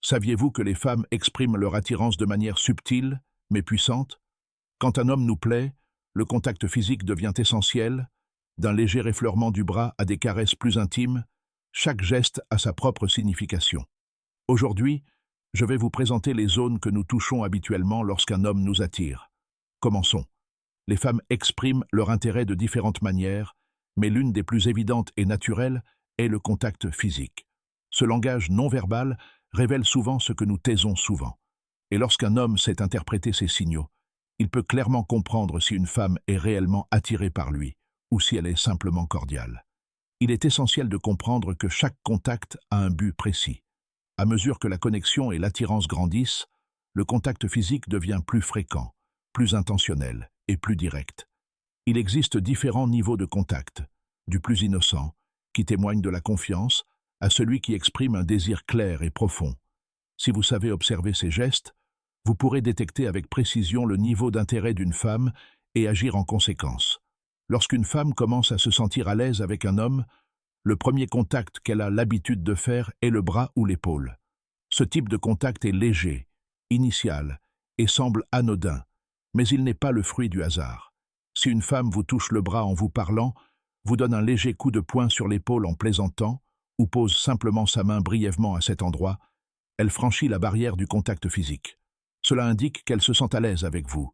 Saviez-vous que les femmes expriment leur attirance de manière subtile, mais puissante? Quand un homme nous plaît, le contact physique devient essentiel, d'un léger effleurement du bras à des caresses plus intimes, chaque geste a sa propre signification. Aujourd'hui, je vais vous présenter les zones que nous touchons habituellement lorsqu'un homme nous attire. Commençons. Les femmes expriment leur intérêt de différentes manières, mais l'une des plus évidentes et naturelles est le contact physique. Ce langage non-verbal révèle souvent ce que nous taisons souvent. Et lorsqu'un homme sait interpréter ces signaux, il peut clairement comprendre si une femme est réellement attirée par lui ou si elle est simplement cordiale. Il est essentiel de comprendre que chaque contact a un but précis. À mesure que la connexion et l'attirance grandissent, le contact physique devient plus fréquent, plus intentionnel et plus direct. Il existe différents niveaux de contact, du plus innocent, qui témoigne de la confiance, à celui qui exprime un désir clair et profond. Si vous savez observer ces gestes, vous pourrez détecter avec précision le niveau d'intérêt d'une femme et agir en conséquence. Lorsqu'une femme commence à se sentir à l'aise avec un homme, le premier contact qu'elle a l'habitude de faire est le bras ou l'épaule. Ce type de contact est léger, initial et semble anodin, mais il n'est pas le fruit du hasard. Si une femme vous touche le bras en vous parlant, vous donne un léger coup de poing sur l'épaule en plaisantant, ou pose simplement sa main brièvement à cet endroit, elle franchit la barrière du contact physique. Cela indique qu'elle se sent à l'aise avec vous,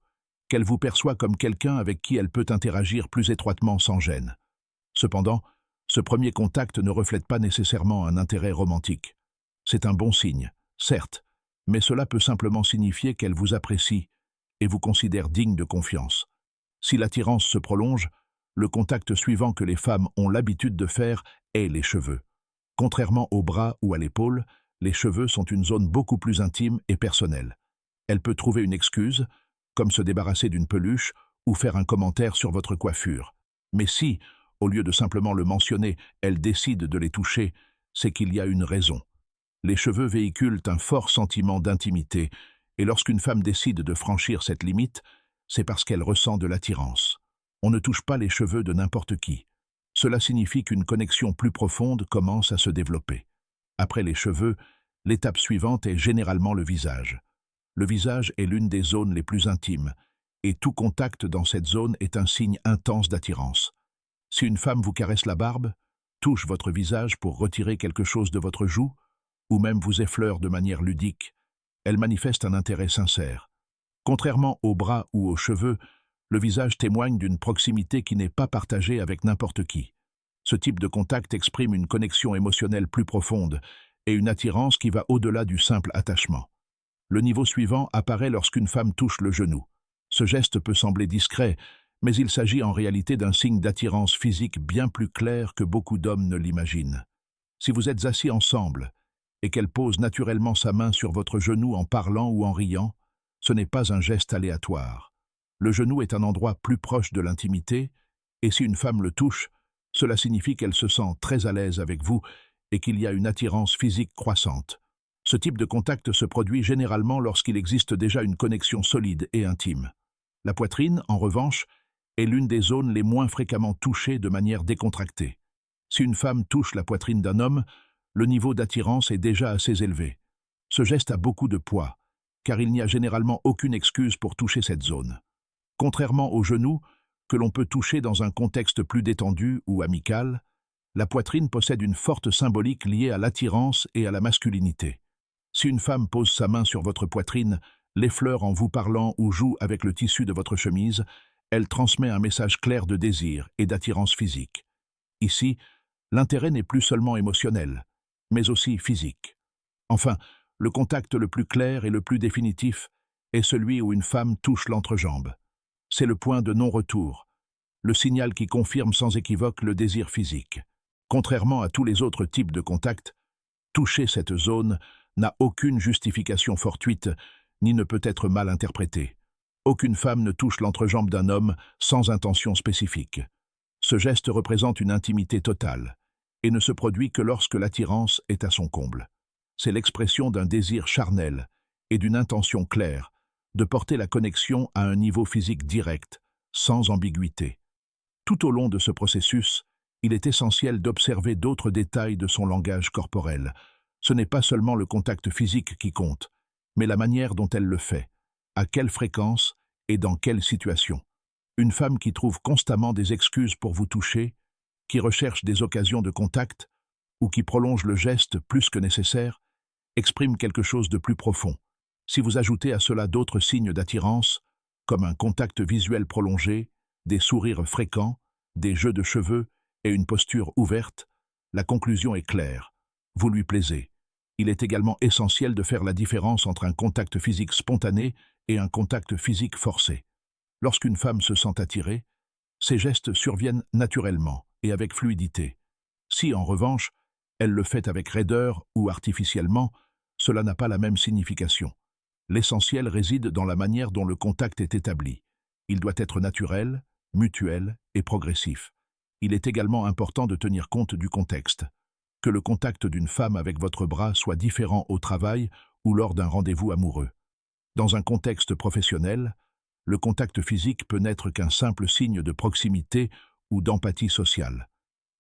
qu'elle vous perçoit comme quelqu'un avec qui elle peut interagir plus étroitement sans gêne. Cependant, ce premier contact ne reflète pas nécessairement un intérêt romantique. C'est un bon signe, certes, mais cela peut simplement signifier qu'elle vous apprécie et vous considère digne de confiance. Si l'attirance se prolonge, le contact suivant que les femmes ont l'habitude de faire est les cheveux. Contrairement au bras ou à l'épaule, les cheveux sont une zone beaucoup plus intime et personnelle. Elle peut trouver une excuse, comme se débarrasser d'une peluche ou faire un commentaire sur votre coiffure. Mais si, au lieu de simplement le mentionner, elle décide de les toucher, c'est qu'il y a une raison. Les cheveux véhiculent un fort sentiment d'intimité, et lorsqu'une femme décide de franchir cette limite, c'est parce qu'elle ressent de l'attirance. On ne touche pas les cheveux de n'importe qui. Cela signifie qu'une connexion plus profonde commence à se développer. Après les cheveux, l'étape suivante est généralement le visage. Le visage est l'une des zones les plus intimes, et tout contact dans cette zone est un signe intense d'attirance. Si une femme vous caresse la barbe, touche votre visage pour retirer quelque chose de votre joue, ou même vous effleure de manière ludique, elle manifeste un intérêt sincère. Contrairement aux bras ou aux cheveux, le visage témoigne d'une proximité qui n'est pas partagée avec n'importe qui. Ce type de contact exprime une connexion émotionnelle plus profonde et une attirance qui va au-delà du simple attachement. Le niveau suivant apparaît lorsqu'une femme touche le genou. Ce geste peut sembler discret, mais il s'agit en réalité d'un signe d'attirance physique bien plus clair que beaucoup d'hommes ne l'imaginent. Si vous êtes assis ensemble et qu'elle pose naturellement sa main sur votre genou en parlant ou en riant, ce n'est pas un geste aléatoire. Le genou est un endroit plus proche de l'intimité, et si une femme le touche, cela signifie qu'elle se sent très à l'aise avec vous et qu'il y a une attirance physique croissante. Ce type de contact se produit généralement lorsqu'il existe déjà une connexion solide et intime. La poitrine, en revanche, est l'une des zones les moins fréquemment touchées de manière décontractée. Si une femme touche la poitrine d'un homme, le niveau d'attirance est déjà assez élevé. Ce geste a beaucoup de poids, car il n'y a généralement aucune excuse pour toucher cette zone. Contrairement au genou, que l'on peut toucher dans un contexte plus détendu ou amical, la poitrine possède une forte symbolique liée à l'attirance et à la masculinité. Si une femme pose sa main sur votre poitrine, l'effleure en vous parlant ou joue avec le tissu de votre chemise, elle transmet un message clair de désir et d'attirance physique. Ici, l'intérêt n'est plus seulement émotionnel, mais aussi physique. Enfin, le contact le plus clair et le plus définitif est celui où une femme touche l'entrejambe. C'est le point de non-retour, le signal qui confirme sans équivoque le désir physique. Contrairement à tous les autres types de contacts, toucher cette zone n'a aucune justification fortuite ni ne peut être mal interprété. Aucune femme ne touche l'entrejambe d'un homme sans intention spécifique. Ce geste représente une intimité totale et ne se produit que lorsque l'attirance est à son comble. C'est l'expression d'un désir charnel et d'une intention claire de porter la connexion à un niveau physique direct, sans ambiguïté. Tout au long de ce processus, il est essentiel d'observer d'autres détails de son langage corporel. Ce n'est pas seulement le contact physique qui compte, mais la manière dont elle le fait, à quelle fréquence et dans quelle situation. Une femme qui trouve constamment des excuses pour vous toucher, qui recherche des occasions de contact ou qui prolonge le geste plus que nécessaire, exprime quelque chose de plus profond. Si vous ajoutez à cela d'autres signes d'attirance, comme un contact visuel prolongé, des sourires fréquents, des jeux de cheveux et une posture ouverte, la conclusion est claire. Vous lui plaisez. Il est également essentiel de faire la différence entre un contact physique spontané et un contact physique forcé. Lorsqu'une femme se sent attirée, ces gestes surviennent naturellement et avec fluidité. Si, en revanche, elle le fait avec raideur ou artificiellement, cela n'a pas la même signification. L'essentiel réside dans la manière dont le contact est établi. Il doit être naturel, mutuel et progressif. Il est également important de tenir compte du contexte. Que le contact d'une femme avec votre bras soit différent au travail ou lors d'un rendez-vous amoureux. Dans un contexte professionnel, le contact physique peut n'être qu'un simple signe de proximité ou d'empathie sociale.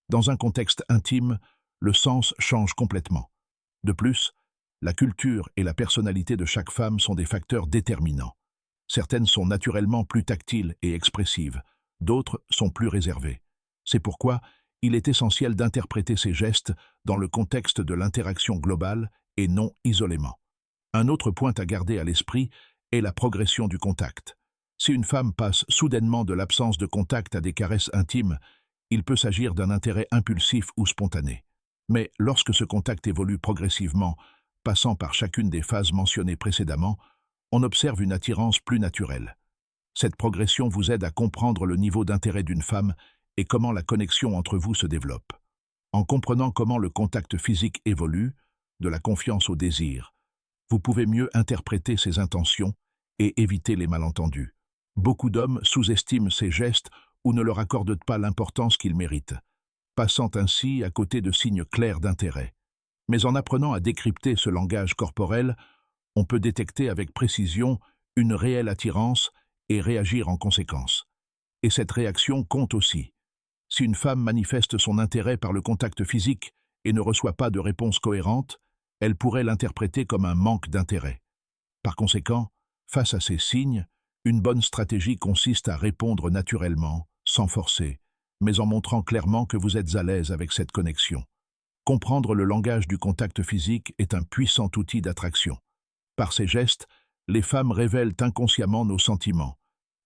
Dans un contexte intime, le sens change complètement. De plus, la culture et la personnalité de chaque femme sont des facteurs déterminants. Certaines sont naturellement plus tactiles et expressives, d'autres sont plus réservées. C'est pourquoi il est essentiel d'interpréter ces gestes dans le contexte de l'interaction globale et non isolément. Un autre point à garder à l'esprit est la progression du contact. Si une femme passe soudainement de l'absence de contact à des caresses intimes, il peut s'agir d'un intérêt impulsif ou spontané. Mais lorsque ce contact évolue progressivement, passant par chacune des phases mentionnées précédemment, on observe une attirance plus naturelle. Cette progression vous aide à comprendre le niveau d'intérêt d'une femme et comment la connexion entre vous se développe. En comprenant comment le contact physique évolue, de la confiance au désir, vous pouvez mieux interpréter ses intentions et éviter les malentendus. Beaucoup d'hommes sous-estiment ces gestes ou ne leur accordent pas l'importance qu'ils méritent, passant ainsi à côté de signes clairs d'intérêt. Mais en apprenant à décrypter ce langage corporel, on peut détecter avec précision une réelle attirance et réagir en conséquence. Et cette réaction compte aussi. Si une femme manifeste son intérêt par le contact physique et ne reçoit pas de réponse cohérente, elle pourrait l'interpréter comme un manque d'intérêt. Par conséquent, face à ces signes, une bonne stratégie consiste à répondre naturellement, sans forcer, mais en montrant clairement que vous êtes à l'aise avec cette connexion. Comprendre le langage du contact physique est un puissant outil d'attraction. Par ces gestes, les femmes révèlent inconsciemment nos sentiments,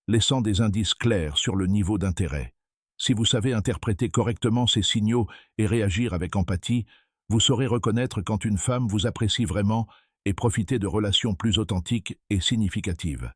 laissant des indices clairs sur le niveau d'intérêt. Si vous savez interpréter correctement ces signaux et réagir avec empathie, vous saurez reconnaître quand une femme vous apprécie vraiment et profiter de relations plus authentiques et significatives.